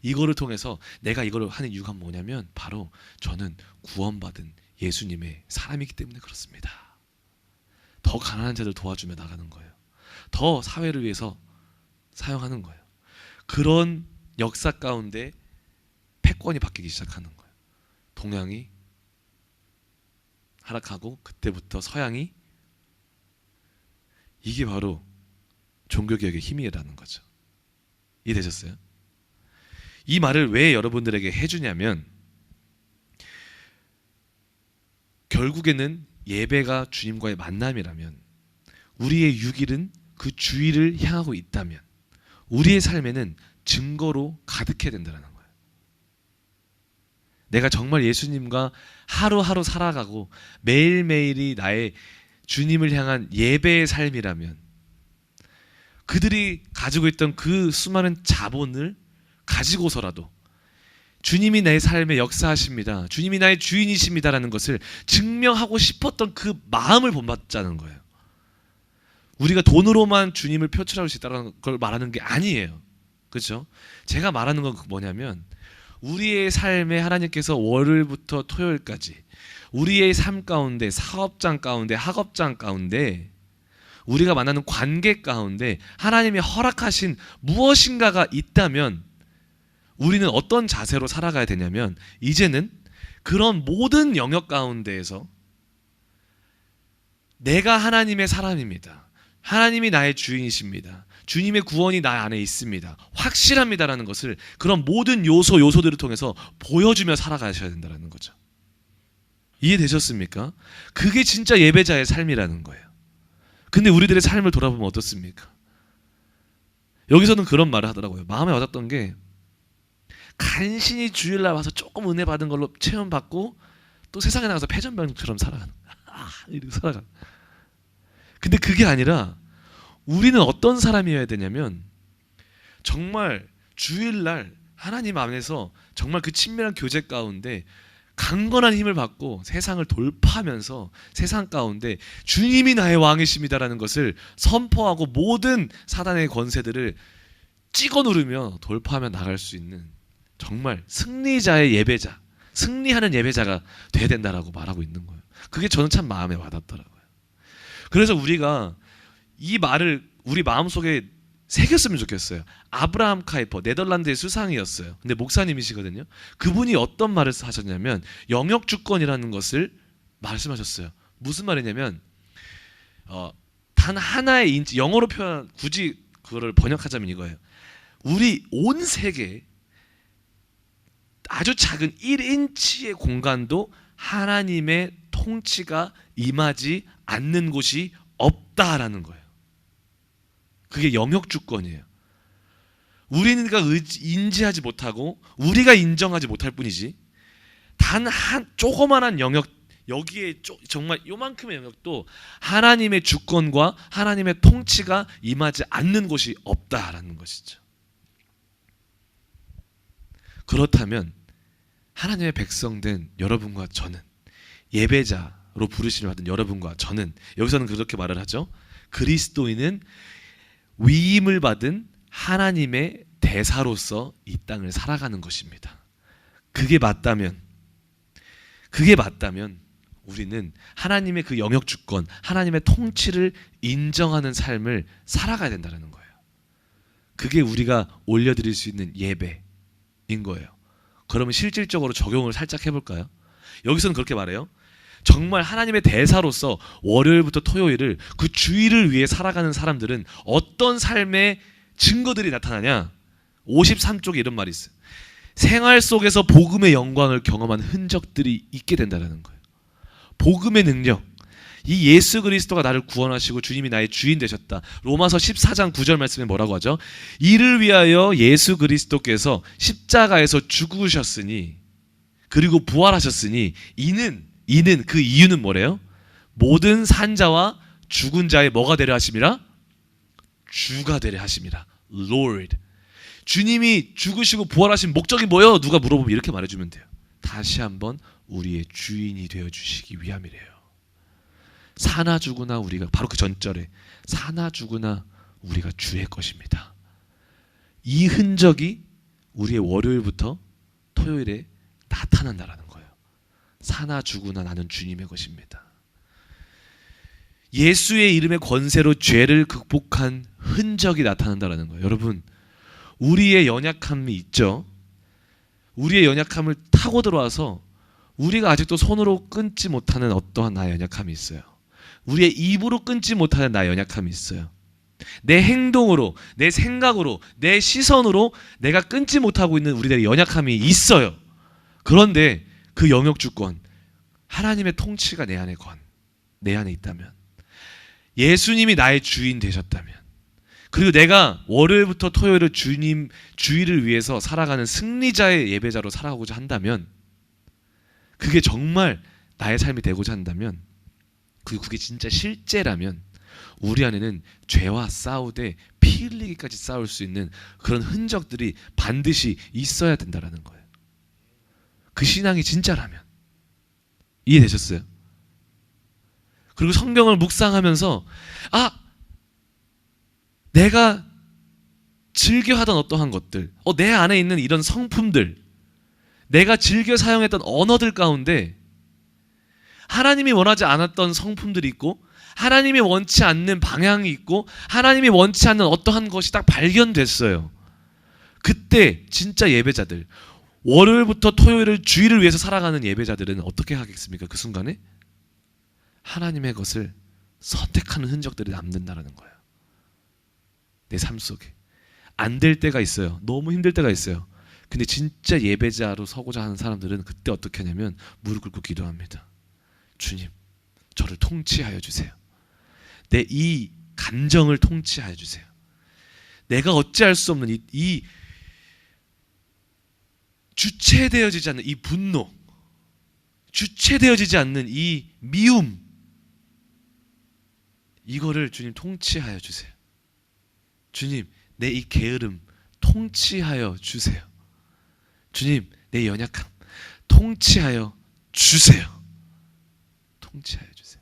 이거를 통해서 내가 이걸 하는 이유가 뭐냐면 바로 저는 구원받은 예수님의 사람이기 때문에 그렇습니다. 더 가난한 자들 도와주며 나가는 거예요. 더 사회를 위해서 사용하는 거예요. 그런 역사 가운데 패권이 바뀌기 시작하는 거예요. 동양이 하락하고 그때부터 서양이, 이게 바로 종교개혁의 힘이라는 거죠. 이해되셨어요? 이 말을 왜 여러분들에게 해주냐면 결국에는 예배가 주님과의 만남이라면, 우리의 6일은 그 주일을 향하고 있다면 우리의 삶에는 증거로 가득해야 된다는 거예요. 내가 정말 예수님과 하루하루 살아가고 매일매일이 나의 주님을 향한 예배의 삶이라면, 그들이 가지고 있던 그 수많은 자본을 가지고서라도 주님이 나의 삶에 역사하십니다, 주님이 나의 주인이십니다라는 것을 증명하고 싶었던 그 마음을 본받자는 거예요. 우리가 돈으로만 주님을 표출할 수 있다는 걸 말하는 게 아니에요. 그렇죠? 제가 말하는 건 뭐냐면 우리의 삶에 하나님께서 월요일부터 토요일까지 우리의 삶 가운데, 사업장 가운데, 학업장 가운데, 우리가 만나는 관계 가운데 하나님이 허락하신 무엇인가가 있다면 우리는 어떤 자세로 살아가야 되냐면, 이제는 그런 모든 영역 가운데에서 내가 하나님의 사람입니다, 하나님이 나의 주인이십니다, 주님의 구원이 나 안에 있습니다, 확실합니다라는 것을 그런 모든 요소들을 통해서 보여주며 살아가셔야 된다는 거죠. 이해되셨습니까? 그게 진짜 예배자의 삶이라는 거예요. 근데 우리들의 삶을 돌아보면 어떻습니까? 여기서는 그런 말을 하더라고요. 마음에 와닿던 게, 간신히 주일날 와서 조금 은혜 받은 걸로 체험받고 또 세상에 나가서 패전병처럼 살아가는, 이렇게 살아가는. 근데 그게 아니라 우리는 어떤 사람이어야 되냐면, 정말 주일날 하나님 안에서 정말 그 친밀한 교제 가운데 강건한 힘을 받고 세상을 돌파하면서 세상 가운데 주님이 나의 왕이십니다라는 것을 선포하고 모든 사단의 권세들을 찍어 누르며 돌파하며 나갈 수 있는 정말 승리자의 예배자, 승리하는 예배자가 돼야 된다라고 말하고 있는 거예요. 그게 저는 참 마음에 와닿더라고요. 그래서 우리가 이 말을 우리 마음속에 새겼으면 좋겠어요. 아브라함 카이퍼, 네덜란드의 수상이었어요. 근데 목사님이시거든요. 그분이 어떤 말을 하셨냐면 영역 주권이라는 것을 말씀하셨어요. 무슨 말이냐면 단 하나의 인치, 영어로 표현, 굳이 그거를 번역하자면 이거예요. 우리 온 세계 아주 작은 1인치의 공간도 하나님의 통치가 임하지 않는 곳이 없다라는 거예요. 그게 영역 주권이에요. 우리가 인지하지 못하고 우리가 인정하지 못할 뿐이지 단 한 조그만한 영역 여기에 정말 요만큼의 영역도 하나님의 주권과 하나님의 통치가 임하지 않는 곳이 없다라는 것이죠. 그렇다면 하나님의 백성된 여러분과 저는 예배자로 부르심을 받은 여러분과 저는 여기서는 그렇게 말을 하죠. 그리스도인은 위임을 받은 하나님의 대사로서 이 땅을 살아가는 것입니다. 그게 맞다면 우리는 하나님의 그 영역 주권, 하나님의 통치를 인정하는 삶을 살아가야 된다는 거예요. 그게 우리가 올려드릴 수 있는 예배인 거예요. 그러면 실질적으로 적용을 살짝 해볼까요? 여기서는 그렇게 말해요. 정말 하나님의 대사로서 월요일부터 토요일을 그 주일을 위해 살아가는 사람들은 어떤 삶의 증거들이 나타나냐? 53쪽에 이런 말이 있어요. 생활 속에서 복음의 영광을 경험한 흔적들이 있게 된다는 거예요. 복음의 능력, 이 예수 그리스도가 나를 구원하시고 주님이 나의 주인 되셨다. 로마서 14장 9절 말씀에 뭐라고 하죠? 이를 위하여 예수 그리스도께서 십자가에서 죽으셨으니 그리고 부활하셨으니 이는 그 이유는 뭐래요? 모든 산자와 죽은 자의 뭐가 되려 하심이라? 주가 되려 하심이라. Lord. 주님이 죽으시고 부활하신 목적이 뭐예요? 누가 물어보면 이렇게 말해주면 돼요. 다시 한번 우리의 주인이 되어주시기 위함이래요. 사나 죽으나 우리가 바로 그 전절에 사나 죽으나 우리가 주의 것입니다. 이 흔적이 우리의 월요일부터 토요일에 나타난다라는 거예요. 사나 죽으나 나는 주님의 것입니다. 예수의 이름의 권세로 죄를 극복한 흔적이 나타난다라는 거예요. 여러분, 우리의 연약함이 있죠. 우리의 연약함을 타고 들어와서 우리가 아직도 손으로 끊지 못하는 어떠한 나의 연약함이 있어요. 우리의 입으로 끊지 못하는 나의 연약함이 있어요. 내 행동으로, 내 생각으로, 내 시선으로 내가 끊지 못하고 있는 우리들의 연약함이 있어요. 그런데 그 영역 주권, 하나님의 통치가 내 안에 있다면, 예수님이 나의 주인 되셨다면, 그리고 내가 월요일부터 토요일을 주님 주일을 위해서 살아가는 승리자의 예배자로 살아가고자 한다면, 그게 정말 나의 삶이 되고자 한다면, 그게 진짜 실제라면 우리 안에는 죄와 싸우되 피 흘리기까지 싸울 수 있는 그런 흔적들이 반드시 있어야 된다는 거예요. 그 신앙이 진짜라면. 이해되셨어요? 그리고 성경을 묵상하면서 내가 즐겨하던 어떠한 것들, 내 안에 있는 이런 성품들, 내가 즐겨 사용했던 언어들 가운데 하나님이 원하지 않았던 성품들이 있고 하나님이 원치 않는 방향이 있고 하나님이 원치 않는 어떠한 것이 딱 발견됐어요. 그때 진짜 예배자들, 월요일부터 토요일을 주일을 위해서 살아가는 예배자들은 어떻게 하겠습니까? 그 순간에 하나님의 것을 선택하는 흔적들이 남는다는 거예요. 내 삶 속에 안 될 때가 있어요. 너무 힘들 때가 있어요. 근데 진짜 예배자로 서고자 하는 사람들은 그때 어떻게 하냐면 무릎 꿇고 기도합니다. 주님, 저를 통치하여 주세요. 내 이 감정을 통치하여 주세요. 내가 어찌할 수 없는 이 주체되어지지 않는 이 분노, 주체되어지지 않는 이 미움, 이거를 주님 통치하여 주세요. 주님, 내 이 게으름 통치하여 주세요. 주님, 내 연약함 통치하여 주세요. 통치하여 주세요.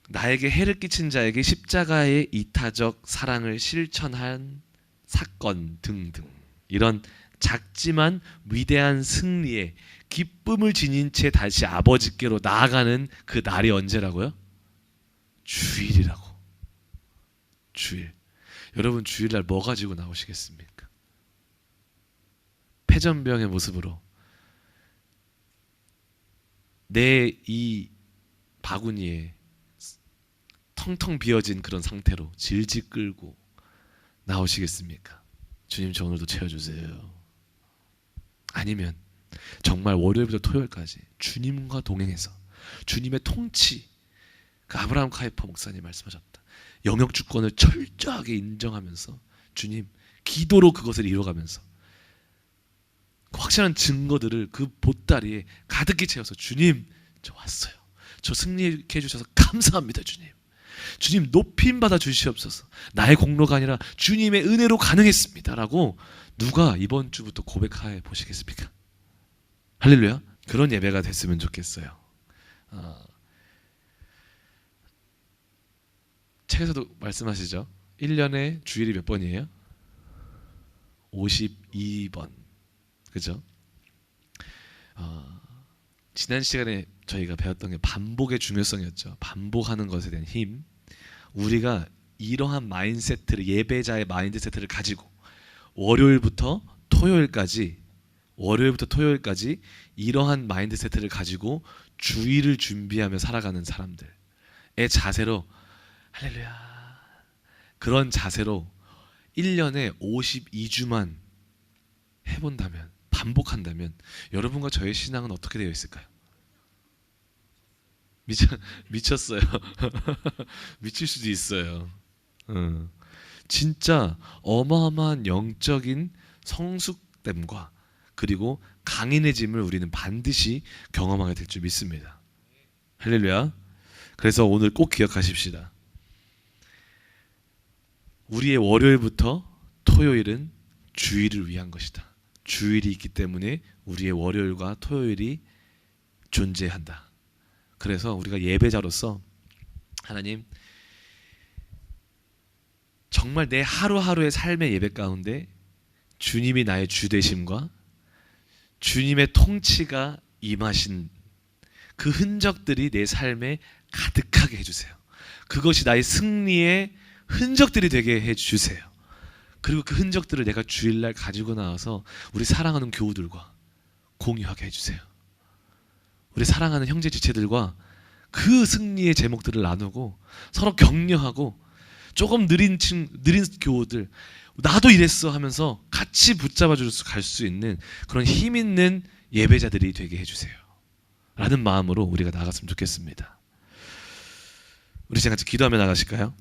나에게 해를 끼친 자에게 십자가의 이타적 사랑을 실천한 사건 등등, 이런 작지만 위대한 승리에 기쁨을 지닌 채 다시 아버지께로 나아가는 그 날이 언제라고요? 주일이라고. 주일. 여러분, 주일날 뭐 가지고 나오시겠습니까? 패전병의 모습으로 내 이 바구니에 텅텅 비어진 그런 상태로 질질 끌고 나오시겠습니까? 주님, 저 오늘도 채워주세요. 아니면 정말 월요일부터 토요일까지 주님과 동행해서 주님의 통치, 그 아브라함 카이퍼 목사님 말씀하셨다. 영역 주권을 철저하게 인정하면서 주님 기도로 그것을 이뤄가면서 확실한 증거들을 그 보따리에 가득히 채워서 주님 저 왔어요. 저 승리케 해주셔서 감사합니다 주님. 주님 높임 받아 주시옵소서. 나의 공로가 아니라 주님의 은혜로 가능했습니다 라고 누가 이번 주부터 고백해 보시겠습니까? 할렐루야. 그런 예배가 됐으면 좋겠어요. 책에서도 말씀하시죠. 1년에 주일이 몇 번이에요? 52번. 그죠? 지난 시간에 저희가 배웠던 게 반복의 중요성이었죠. 반복하는 것에 대한 힘. 우리가 이러한 마인드세트를, 예배자의 마인드세트를 가지고 월요일부터 토요일까지 이러한 마인드세트를 가지고 주일을 준비하며 살아가는 사람들의 자세로, 할렐루야, 그런 자세로 1년에 52주만 해본다면, 반복한다면 여러분과 저의 신앙은 어떻게 되어 있을까요? 미쳤어요. 미칠 수도 있어요. 진짜 어마어마한 영적인 성숙됨과 그리고 강인해짐을 우리는 반드시 경험하게 될 줄 믿습니다. 할렐루야. 그래서 오늘 꼭 기억하십시다. 우리의 월요일부터 토요일은 주일을 위한 것이다. 주일이 있기 때문에 우리의 월요일과 토요일이 존재한다. 그래서 우리가 예배자로서 하나님, 정말 내 하루하루의 삶의 예배 가운데 주님이 나의 주 되심과 주님의 통치가 임하신 그 흔적들이 내 삶에 가득하게 해주세요. 그것이 나의 승리의 흔적들이 되게 해주세요. 그리고 그 흔적들을 내가 주일날 가지고 나와서 우리 사랑하는 교우들과 공유하게 해주세요. 우리 사랑하는 형제 지체들과 그 승리의 제목들을 나누고 서로 격려하고, 조금 느린 교우들 나도 이랬어 하면서 같이 붙잡아 갈 수 있는 그런 힘 있는 예배자들이 되게 해주세요 라는 마음으로 우리가 나갔으면 좋겠습니다. 우리 지금 같이 기도하며 나가실까요?